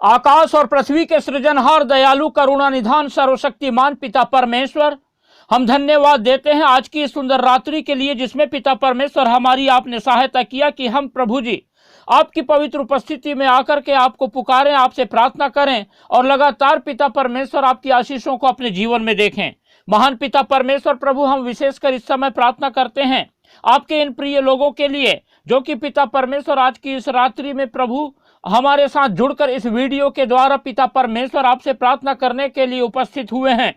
आकाश और पृथ्वी के सृजनहार दयालु करुणा निधान सर्वशक्तिमान पिता परमेश्वर, हम धन्यवाद देते हैं आज की इस सुंदर रात्रि के लिए जिसमें पिता परमेश्वर हमारी आपने सहायता किया कि हम प्रभु जी आपकी पवित्र उपस्थिति में आकर के आपको पुकारें, आपसे प्रार्थना करें और लगातार पिता परमेश्वर आपकी आशीषों को अपने जीवन में देखें। महान पिता परमेश्वर प्रभु, हम विशेषकर इस समय प्रार्थना करते हैं आपके इन प्रिय लोगों के लिए जो कि पिता परमेश्वर आज की इस रात्रि में प्रभु हमारे साथ जुड़कर इस वीडियो के द्वारा पिता परमेश्वर आपसे प्रार्थना करने के लिए उपस्थित हुए हैं।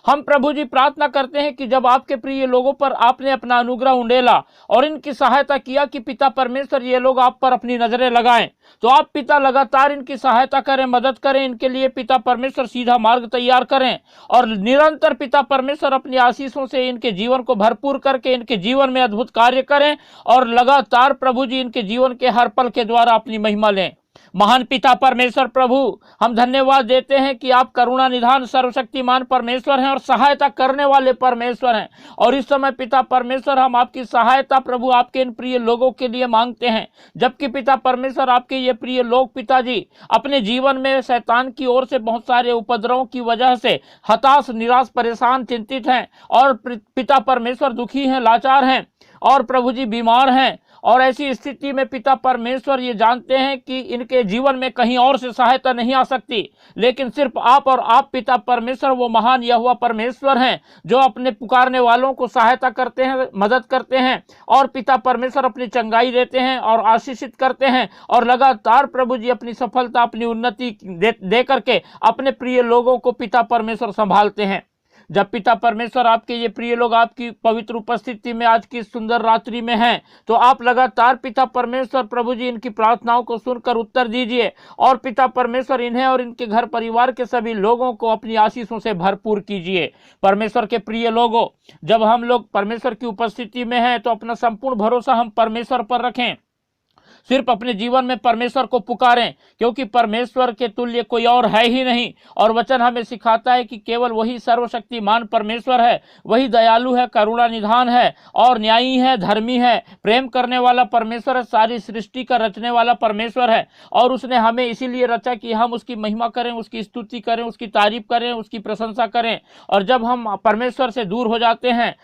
हम प्रभु जी प्रार्थना करते हैं कि जब आपके प्रिय लोगों पर आपने अपना अनुग्रह उंडेला और इनकी सहायता किया कि पिता परमेश्वर ये लोग आप पर अपनी नजरें लगाएं, तो आप पिता लगातार इनकी सहायता करें, मदद करें, इनके लिए पिता परमेश्वर सीधा मार्ग तैयार करें और निरंतर पिता परमेश्वर अपनी आशीषों से इनके जीवन को भरपूर करके इनके जीवन में अद्भुत कार्य करें और लगातार प्रभु जी इनके जीवन के हर पल के द्वारा अपनी महिमा लें। महान पिता परमेश्वर प्रभु, हम धन्यवाद देते हैं कि आप करुणा निधान सर्वशक्तिमान परमेश्वर हैं और सहायता करने वाले परमेश्वर हैं। और इस समय पिता परमेश्वर हम आपकी सहायता प्रभु आपके इन प्रिय लोगों के लिए मांगते हैं, जबकि पिता परमेश्वर आपके ये प्रिय लोग पिताजी अपने जीवन में शैतान की ओर से बहुत सारे उपद्रवों की वजह से हताश, निराश, परेशान, चिंतित हैं और पिता परमेश्वर दुखी हैं, लाचार हैं और प्रभु जी बीमार हैं। और ऐसी स्थिति में पिता परमेश्वर ये जानते हैं कि इनके जीवन में कहीं और से सहायता नहीं आ सकती, लेकिन सिर्फ आप और आप पिता परमेश्वर वो महान यहोवा परमेश्वर हैं जो अपने पुकारने वालों को सहायता करते हैं, मदद करते हैं और पिता परमेश्वर अपनी चंगाई देते हैं और आशीषित करते हैं और लगातार प्रभु जी अपनी सफलता, अपनी उन्नति दे करके अपने प्रिय लोगों को पिता परमेश्वर संभालते हैं। जब पिता परमेश्वर आपके ये प्रिय लोग आपकी पवित्र उपस्थिति में आज की सुंदर रात्रि में हैं, तो आप लगातार पिता परमेश्वर प्रभु जी इनकी प्रार्थनाओं को सुनकर उत्तर दीजिए और पिता परमेश्वर इन्हें और इनके घर परिवार के सभी लोगों को अपनी आशीषों से भरपूर कीजिए। परमेश्वर के प्रिय लोगों, जब हम लोग परमेश्वर की उपस्थिति में हैं तो अपना संपूर्ण भरोसा हम परमेश्वर पर रखें। सिर्फ अपने जीवन में परमेश्वर को पुकारें, क्योंकि परमेश्वर के तुल्य कोई और है ही नहीं। और वचन हमें सिखाता है कि केवल वही सर्वशक्तिमान परमेश्वर है, वही दयालु है, करुणा निधान है और न्यायी है, धर्मी है, प्रेम करने वाला परमेश्वर है, सारी सृष्टि का रचने वाला परमेश्वर है। और उसने हमें इसीलिए रचा कि हम उसकी महिमा करें, उसकी स्तुति करें, उसकी तारीफ करें, उसकी प्रशंसा करें। और जब हम परमेश्वर से दूर हो जाते हैं,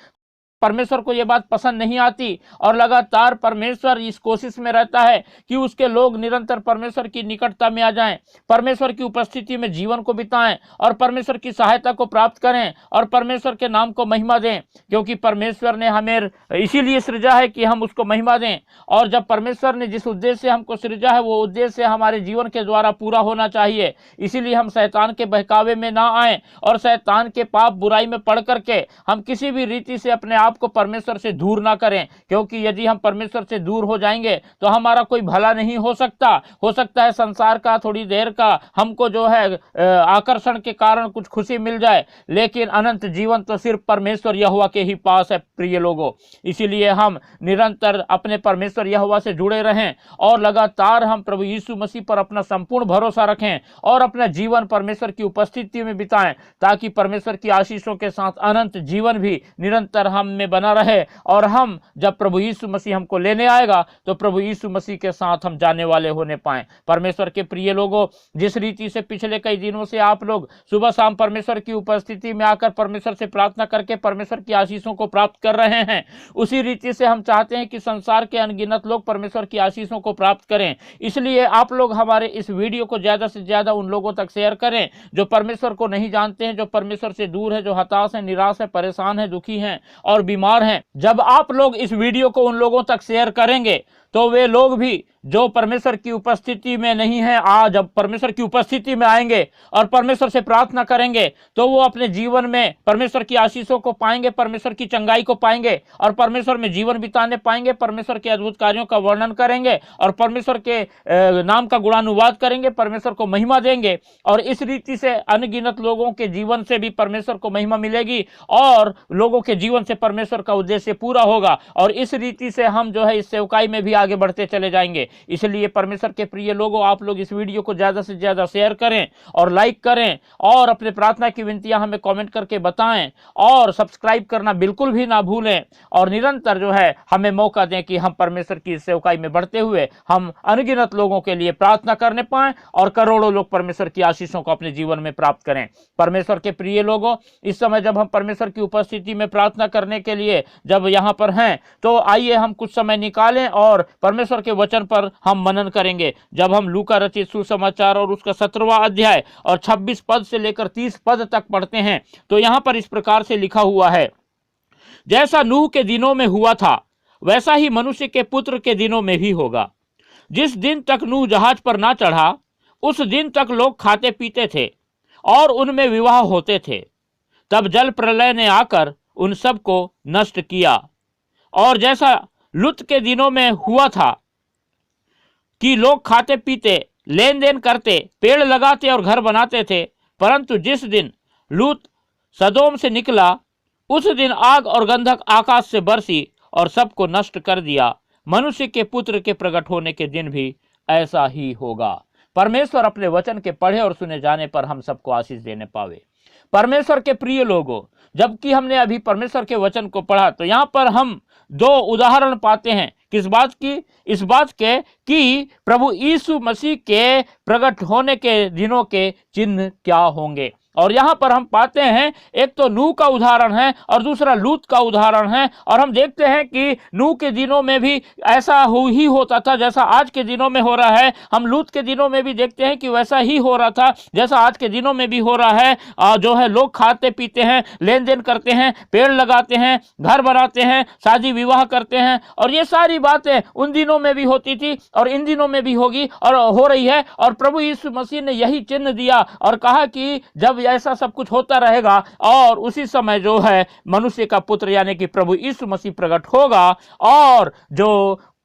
परमेश्वर को ये बात पसंद नहीं आती और लगातार परमेश्वर इस कोशिश में रहता है कि उसके लोग निरंतर परमेश्वर की निकटता में आ जाएं, परमेश्वर की उपस्थिति में जीवन को बिताएं और परमेश्वर की सहायता को प्राप्त करें और परमेश्वर के नाम को महिमा दें, क्योंकि परमेश्वर ने हमें इसीलिए सृजा है कि हम उसको महिमा दें। और जब परमेश्वर ने जिस उद्देश्य से हमको सृजा है वो उद्देश्य हमारे जीवन के द्वारा पूरा होना चाहिए। इसीलिए हम शैतान के बहकावे में ना आए और शैतान के पाप बुराई में पड़ करके हम किसी भी रीति से अपने आपको परमेश्वर से दूर ना करें, क्योंकि यदि हम परमेश्वर से दूर हो जाएंगे तो हमारा कोई भला नहीं हो सकता है संसार का थोड़ी देर का हमको जो है आकर्षण के कारण कुछ खुशी मिल जाए, लेकिन अनंत जीवन तो सिर्फ परमेश्वर यहोवा के ही पास है प्रिय लोगों। इसीलिए हम निरंतर अपने परमेश्वर यहोवा से जुड़े रहें और लगातार हम प्रभु यीशु मसीह पर अपना संपूर्ण भरोसा रखें और अपना जीवन परमेश्वर की उपस्थिति में बिताएं, ताकि परमेश्वर की आशीषों के साथ अनंत जीवन भी निरंतर हम में बना रहे। और हम जब प्रभु यीशु मसीह हमको लेने आएगा तो प्रभु यीशु मसीह के साथ हम जाने वाले होने पाएं। परमेश्वर के प्रिय लोगों, जिस रीति से पिछले कई दिनों से आप लोग सुबह शाम परमेश्वर की उपस्थिति में आकर परमेश्वर से प्रार्थना करके परमेश्वर की आशीषों को प्राप्त कर रहे हैं, उसी रीति से हम चाहते हैं कि संसार के अनगिनत लोग परमेश्वर की आशीषों को प्राप्त करें। इसलिए आप लोग हमारे इस वीडियो को ज्यादा से ज्यादा उन लोगों तक शेयर करें जो परमेश्वर को नहीं जानते हैं, जो परमेश्वर से दूर है, जो हताश है, निराश है, परेशान है, दुखी हैं और बीमार हैं। जब आप लोग इस वीडियो को उन लोगों तक शेयर करेंगे तो वे लोग भी जो परमेश्वर की उपस्थिति में नहीं है, जब परमेश्वर की उपस्थिति में आएंगे और परमेश्वर से प्रार्थना करेंगे तो वो अपने जीवन में परमेश्वर की आशीषों को पाएंगे, परमेश्वर की चंगाई को पाएंगे और परमेश्वर में जीवन बिताने पाएंगे, परमेश्वर के अद्भुत कार्यों का वर्णन करेंगे और परमेश्वर के नाम का गुणानुवाद करेंगे, परमेश्वर को महिमा देंगे। और इस रीति से अनगिनत लोगों के जीवन से भी परमेश्वर को महिमा मिलेगी और लोगों के जीवन से परमेश्वर का उद्देश्य पूरा होगा। और इस रीति से हम जो है इस सेवकाई में भी आगे बढ़ते चले जाएंगे। इसलिए परमेश्वर के प्रिय लोगों, आप लोग इस वीडियो को ज़्यादा से ज़्यादा शेयर करें और लाइक करें और अपने प्रार्थना की विनतियां हमें कमेंट करके बताएं और सब्सक्राइब करना बिल्कुल भी ना भूलें और निरंतर जो है हमें मौका दें कि हम परमेश्वर की सेवकाई में बढ़ते हुए हम अनगिनत लोगों के लिए प्रार्थना करने पाएं और करोड़ों लोग परमेश्वर की आशीषों को अपने जीवन में प्राप्त करें। परमेश्वर के प्रिय लोगों, इस समय जब हम परमेश्वर की उपस्थिति में प्रार्थना करने के लिए जब यहाँ पर हैं, तो आइए हम कुछ समय निकालें और परमेश्वर के वचन पर हम मनन करेंगे। जब हम लूका रचित सुसमाचार और उसका 17वां अध्याय और 26 पद से लेकर 30 पद तक पढ़ते हैं, तो यहाँ पर इस प्रकार से लिखा हुआ है, जैसा नूह के दिनों में हुआ था वैसा ही मनुष्य के पुत्र के दिनों में भी होगा। जिस दिन तक नूह जहाज पर ना चढ़ा उस दिन तक लोग खाते पीते थे और उनमें विवाह होते थे। तब जल प्रलय ने आकर उन सब को नष्ट किया। और जैसा लूत के दिनों में हुआ था कि लोग खाते पीते, लेन देन करते, पेड़ लगाते और घर बनाते थे, परंतु जिस दिन लूत सदोम से निकला उस दिन आग और गंधक आकाश से बरसी और सबको नष्ट कर दिया। मनुष्य के पुत्र के प्रकट होने के दिन भी ऐसा ही होगा। परमेश्वर अपने वचन के पढ़े और सुने जाने पर हम सबको आशीष देने पावे। परमेश्वर के प्रिय लोगों, जबकि हमने अभी परमेश्वर के वचन को पढ़ा तो यहाँ पर हम दो उदाहरण पाते हैं। किस बात की? इस बात के कि प्रभु यीशु मसीह के प्रकट होने के दिनों के चिन्ह क्या होंगे। और यहाँ पर हम पाते हैं, एक तो नूह का उदाहरण है और दूसरा लूत का उदाहरण है। और हम देखते हैं कि नूह के दिनों में भी ऐसा ही होता था जैसा आज के दिनों में हो रहा है। हम लूत के दिनों में भी देखते हैं कि वैसा ही हो रहा था जैसा आज के दिनों में भी हो रहा है। जो है लोग खाते पीते हैं, लेन देन करते हैं, पेड़ लगाते हैं, घर बनाते हैं, शादी विवाह करते हैं। और ये सारी बातें उन दिनों में भी होती थी और इन दिनों में भी होगी और हो रही है। और प्रभु यीशु मसीह ने यही चिन्ह दिया और कहा कि जब ऐसा सब कुछ होता रहेगा और उसी समय जो है मनुष्य का पुत्र यानी कि प्रभु यीशु मसीह प्रकट होगा और जो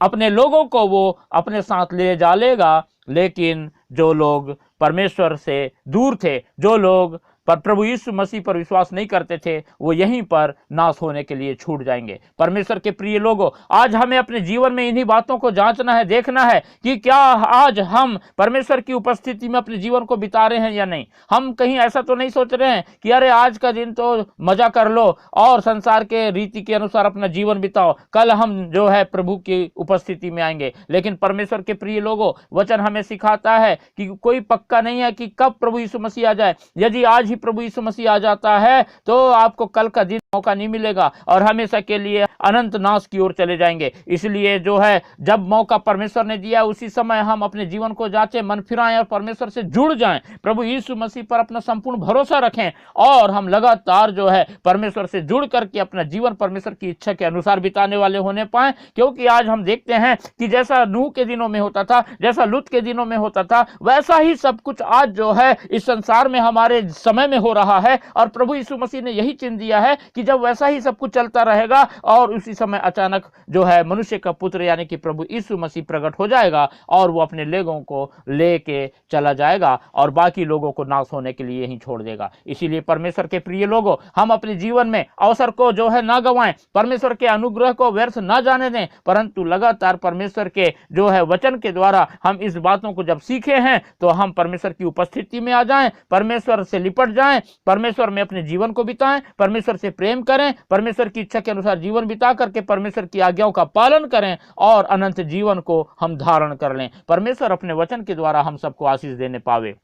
अपने लोगों को वो अपने साथ ले जा लेगा। लेकिन जो लोग परमेश्वर से दूर थे, जो लोग पर प्रभु यीशु मसीह पर विश्वास नहीं करते थे, वो यहीं पर नाश होने के लिए छूट जाएंगे। परमेश्वर के प्रिय लोगों, आज हमें अपने जीवन में इन्हीं बातों को जांचना है, देखना है कि क्या आज हम परमेश्वर की उपस्थिति में अपने जीवन को बिता रहे हैं या नहीं। हम कहीं ऐसा तो नहीं सोच रहे हैं कि अरे आज का दिन तो मजा कर लो और संसार के रीति के अनुसार अपना जीवन बिताओ, कल हम जो है प्रभु की उपस्थिति में आएंगे। लेकिन परमेश्वर के प्रिय लोगों, वचन हमें सिखाता है कि कोई पक्का नहीं है कि कब प्रभु यीशु मसीह आ जाए। यदि आज प्रभु यीशु मसीह आ जाता है तो आपको कल का दिन मौका नहीं मिलेगा और हमेशा के लिए अनंत नाश की ओर चले जाएंगे। इसलिए जो है जब मौका परमेश्वर ने दिया उसी समय हम अपने जीवन को जांचें, मन फिराएं और परमेश्वर से जुड़ जाएं, प्रभु यीशु मसीह पर अपना संपूर्ण भरोसा रखें और हम लगातार जो है परमेश्वर से जुड़ करके अपना जीवन परमेश्वर की इच्छा के अनुसार बिताने वाले होने पाए। क्योंकि आज हम देखते हैं कि जैसा नूह के दिनों में होता था, जैसा लूत के दिनों में होता था, वैसा ही सब कुछ आज जो है इस संसार में हमारे समय में हो रहा है। और प्रभु यीशु मसीह ने यही चिन्ह दिया है कि जब वैसा ही सब कुछ चलता रहेगा और उसी समय अचानक जो है मनुष्य का पुत्र यानी कि प्रभु यीशु मसीह प्रकट हो जाएगा और वो अपने लोगों को लेके चला जाएगा और बाकी लोगों को नाश होने के लिए ही छोड़ देगा। इसीलिए परमेश्वर के प्रिय लोगों, हम अपने जीवन में अवसर को जो है ना गंवाएं, परमेश्वर के अनुग्रह को व्यर्थ ना जाने दें, परंतु लगातार परमेश्वर के जो है वचन के द्वारा हम इस बातों को जब सीखे हैं तो हम परमेश्वर की उपस्थिति में आ जाएं, परमेश्वर से लिपट जाएं, परमेश्वर में अपने जीवन को बिताएं, परमेश्वर से प्रेम करें, परमेश्वर की इच्छा के अनुसार जीवन बिता करके परमेश्वर की आज्ञाओं का पालन करें और अनंत जीवन को हम धारण कर लें। परमेश्वर अपने वचन के द्वारा हम सबको आशीष देने पावे।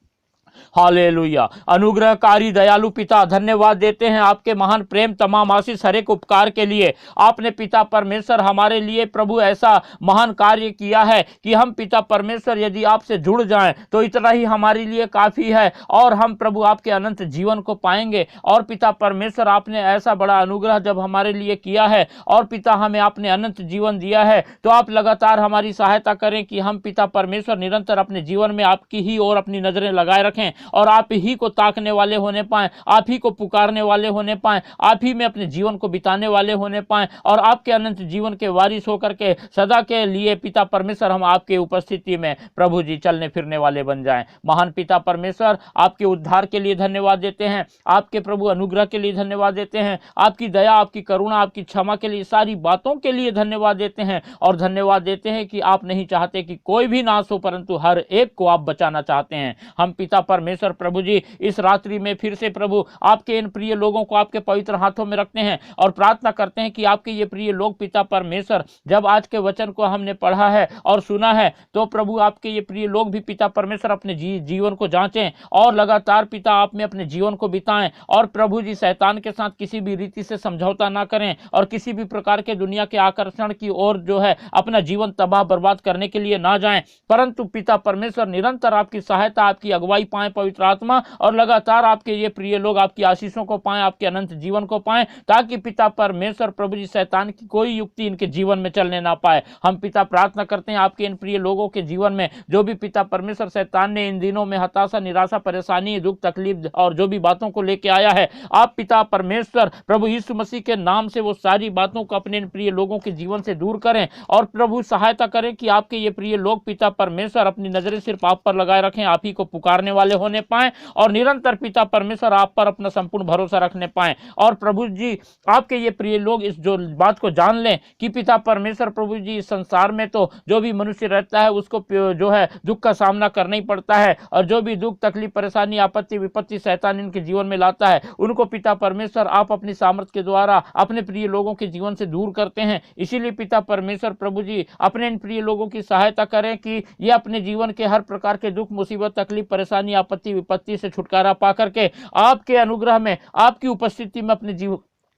हालेलुया। अनुग्रहकारी दयालु पिता, धन्यवाद देते हैं आपके महान प्रेम, तमाम आशीष, हर एक उपकार के लिए। आपने पिता परमेश्वर हमारे लिए प्रभु ऐसा महान कार्य किया है कि हम पिता परमेश्वर यदि आपसे जुड़ जाएं तो इतना ही हमारे लिए काफी है और हम प्रभु आपके अनंत जीवन को पाएंगे। और पिता परमेश्वर आपने ऐसा बड़ा अनुग्रह जब हमारे लिए किया है और पिता हमें आपने अनंत जीवन दिया है, तो आप लगातार हमारी सहायता करें कि हम पिता परमेश्वर निरंतर अपने जीवन में आपकी ही ओर अपनी नजरें लगाए रखें रखें और आप ही को ताकने वाले होने पाएं, आप ही को पुकारने वाले होने पाएं, आप ही में अपने जीवन को बिताने वाले होने पाएं और आपके अनंत जीवन के वारिस होकर के सदा के लिए पिता परमेश्वर हम आपके उपस्थिति में प्रभु जी चलने फिरने वाले बन जाएं। महान पिता परमेश्वर, आपके उद्धार के लिए धन्यवाद देते हैं, आपके प्रभु अनुग्रह के लिए धन्यवाद देते हैं, आपकी दया, आपकी करुणा, आपकी क्षमा के लिए, सारी बातों के लिए धन्यवाद देते हैं और धन्यवाद देते हैं कि आप नहीं चाहते कि कोई भी नाश हो, परंतु हर एक को आप बचाना चाहते हैं। हम पिता परमेश्वर प्रभु जी इस रात्रि में फिर से प्रभु आपके इन प्रिय लोगों को आपके पवित्र हाथों में रखते हैं और प्रार्थना करते हैं कि आपके ये प्रिय लोग पिता परमेश्वर जब आज के वचन को हमने पढ़ा है और सुना है तो प्रभु आपके ये प्रिय लोग भी पिता परमेश्वर अपने जीवन को जांचें और लगातार पिता आप में अपने जीवन को बिताएं और प्रभु जी शैतान के साथ किसी भी रीति से समझौता ना करें और किसी भी प्रकार के दुनिया के आकर्षण की ओर जो है अपना जीवन तबाह बर्बाद करने के लिए ना जाएं, परंतु पिता परमेश्वर निरंतर आपकी सहायता, आपकी अगुवाई पाएं पवित्र आत्मा और लगातार आपके ये प्रिय लोग आपकी आशीषों को पाएं, आपके अनंत जीवन को पाएं, ताकि पिता परमेश्वर प्रभु जी शैतान की कोई युक्ति इनके जीवन में चलने ना पाए। हम पिता प्रार्थना करते हैं आपके इन प्रिय लोगों के जीवन में जो भी पिता परमेश्वर शैतान ने इन दिनों में हताशा, निराशा, परेशानी, दुख, तकलीफ और जो भी बातों को लेके आया है, आप पिता परमेश्वर प्रभु यीशु मसीह के नाम से वो सारी बातों को अपने इन प्रिय लोगों के जीवन से दूर करें और प्रभु सहायता करें कि आपके ये प्रिय लोग पिता परमेश्वर अपनी नजरें सिर्फ आप पर लगाए रखें, आप ही को पुकारने वाले होने पाएं और निरंतर पिता परमेश्वर आप पर अपना संपूर्ण भरोसा रखने पाएं और प्रभु जी आपके ये प्रिय लोग इस जो बात को जान लें कि पिता परमेश्वर प्रभु जी इस संसार में तो जो भी मनुष्य रहता है उसको जो है दुख का सामना करना ही पड़ता है और जो भी दुख, तकलीफ, परेशानी, आपत्ति, विपत्ति शैतान इनके जीवन में लाता है उनको पिता परमेश्वर आप अपनी सामर्थ के द्वारा अपने प्रिय लोगों के जीवन से दूर करते हैं। इसीलिए पिता परमेश्वर प्रभु जी अपने इन प्रिय लोगों की सहायता करें कि ये अपने जीवन के हर प्रकार के दुख, मुसीबत, तकलीफ, परेशानी, आपत्ति, विपत्ति से छुटकारा पा करके आपके अनुग्रह में, आपकी उपस्थिति में अपने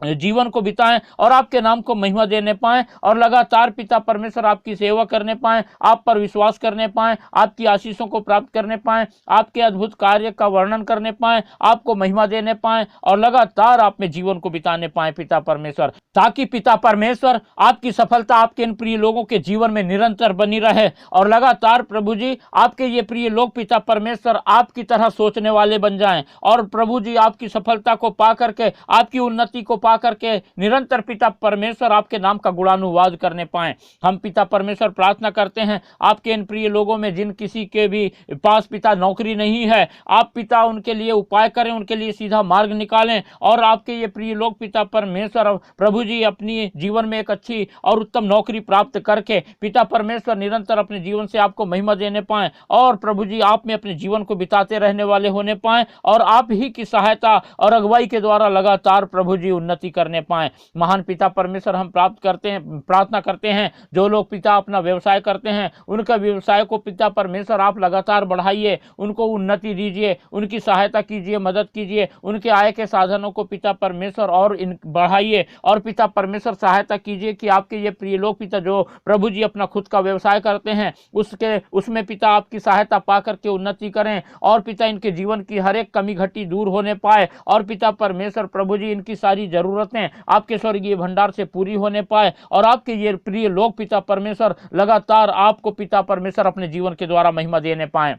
जीवन को बिताएं और आपके नाम को महिमा देने पाएं और लगातार पिता परमेश्वर आपकी सेवा करने पाएं, आप पर विश्वास करने पाएं, आपकी आशीषों को प्राप्त करने पाएं, आपके अद्भुत कार्य का वर्णन करने पाएं, आपको महिमा देने पाएं और लगातार आप में जीवन को बिताने पाएं पिता परमेश्वर, ताकि पिता परमेश्वर आपकी सफलता आपके इन प्रिय लोगों के जीवन में निरंतर बनी रहे और लगातार प्रभु जी आपके ये प्रिय लोग पिता परमेश्वर आपकी तरह सोचने वाले बन जाएं और प्रभु जी आपकी सफलता को पा करके, आपकी उन्नति को पा करके निरंतर पिता परमेश्वर आपके नाम का गुणानुवाद करने पाएं। हम पिता परमेश्वर प्रार्थना करते हैं आपके इन प्रिय लोगों में जिन किसी के भी पास पिता नौकरी नहीं है, आप पिता उनके लिए उपाय करें, उनके लिए सीधा मार्ग निकालें और आपके ये प्रिय लोग पिता परमेश्वर प्रभु जी अपनी जीवन में एक अच्छी और उत्तम नौकरी प्राप्त करके पिता परमेश्वर निरंतर अपने जीवन से आपको महिमा देने पाएं और प्रभु जी आप में अपने जीवन को बिताते रहने वाले होने पाएं और आप ही की सहायता और अगुवाई के द्वारा लगातार प्रभु जी उन्नति करने पाएं। महान पिता परमेश्वर हम प्रार्थना करते हैं जो लोग पिता अपना व्यवसाय करते हैं उनका व्यवसाय को पिता परमेश्वर आप लगातार बढ़ाइए, उनको उन्नति दीजिए, उनकी सहायता कीजिए, मदद कीजिए, उनके आय के साधनों को पिता परमेश्वर और बढ़ाइए और पिता परमेश्वर सहायता कीजिए कि आपके ये प्रिय लोग पिता जो प्रभु जी अपना खुद का व्यवसाय करते हैं उसमें पिता आपकी सहायता पा करके उन्नति करें और पिता इनके जीवन की हर एक कमी घटी दूर होने पाए और पिता परमेश्वर प्रभु जी इनकी सारी जरूरतें आपके स्वर्गीय भंडार से पूरी होने पाए और आपके ये प्रिय लोग पिता परमेश्वर लगातार आपको पिता परमेश्वर अपने जीवन के द्वारा महिमा देने पाए।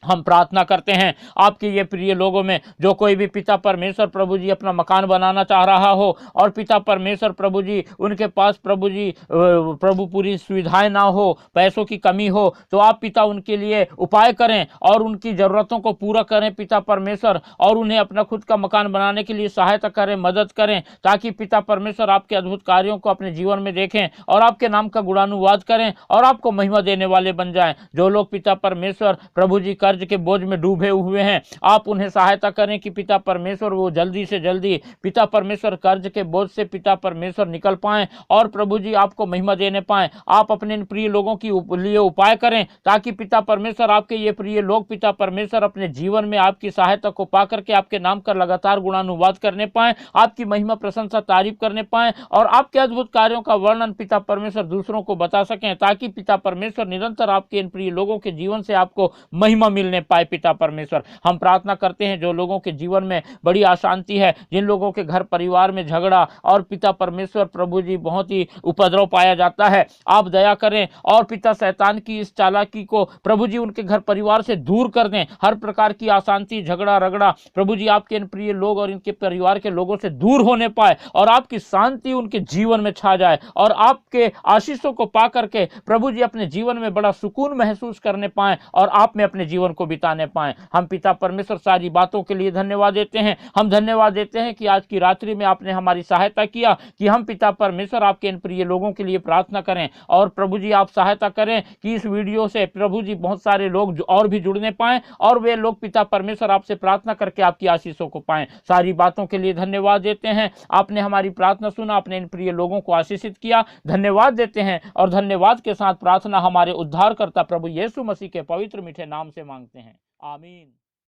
हम प्रार्थना करते हैं आपके ये प्रिय लोगों में जो कोई भी पिता परमेश्वर प्रभु जी अपना मकान बनाना चाह रहा हो और पिता परमेश्वर प्रभु जी उनके पास प्रभु पूरी सुविधाएं ना हो, पैसों की कमी हो, तो आप पिता उनके लिए उपाय करें और उनकी ज़रूरतों को पूरा करें पिता परमेश्वर और उन्हें अपना खुद का मकान बनाने के लिए सहायता करें, मदद करें, ताकि पिता परमेश्वर आपके अद्भुत कार्यों को अपने जीवन में देखें और आपके नाम का गुणानुवाद करें और आपको महिमा देने वाले बन जाएं। जो लोग पिता परमेश्वर प्रभु जी कर्ज के बोझ में डूबे हुए हैं, आप उन्हें सहायता करें कि पिता परमेश्वर वो जल्दी से जल्दी पिता परमेश्वर कर्ज के बोझ से पिता परमेश्वर निकल पाएं और प्रभु जी आपको महिमा देने पाएं। आप अपने प्रिय लोगों की लिए उपाय करें ताकि पिता परमेश्वर आपके ये प्रिय लोग पिता परमेश्वर अपने जीवन में आपकी सहायता को पा करके आपके नाम का लगातार गुणानुवाद करने पाएं, आपकी महिमा, प्रशंसा, तारीफ करने पाएं और आपके अद्भुत कार्यों का वर्णन पिता परमेश्वर दूसरों को बता सकें, ताकि पिता परमेश्वर निरंतर आपके इन प्रिय लोगों के जीवन से आपको महिमा मिलने पाए पिता परमेश्वर। हम प्रार्थना करते हैं जो लोगों के जीवन में बड़ी अशांति है, जिन लोगों के घर परिवार में झगड़ा और पिता परमेश्वर प्रभु जी बहुत ही उपद्रव पाया जाता है, आप दया करें और पिता शैतान की इस चालाकी को प्रभु जी उनके घर परिवार से दूर कर दें। हर प्रकार की अशांति, झगड़ा रगड़ा प्रभु जी आपके इन प्रिय लोग और इनके परिवार के लोगों से दूर होने पाए और आपकी शांति उनके जीवन में छा जाए और आपके आशीषों को पा करके प्रभु जी अपने जीवन में बड़ा सुकून महसूस करने पाए और आप में अपने जीवन को बिताने पाए। हम पिता परमेश्वर सारी बातों के लिए धन्यवाद देते हैं। हम धन्यवाद देते हैं कि आज की रात्रि में आपने हमारी सहायता किया कि हम पिता परमेश्वर आपके इन प्रिय लोगों के लिए प्रार्थना करें और प्रभु जी आप सहायता करें कि इस वीडियो से प्रभु जी बहुत सारे लोग और भी जुड़ने पाएं और वे लोग पिता परमेश्वर आपसे प्रार्थना करके आपकी आशीषों को पाएं। सारी बातों के लिए धन्यवाद देते हैं। आपने हमारी प्रार्थना सुना, आपने इन प्रिय लोगों को आशीषित किया, धन्यवाद देते हैं और धन्यवाद के साथ प्रार्थना हमारे उद्धारकर्ता प्रभु यीशु मसीह के पवित्र मीठे नाम से मांगते हैं, आमीन।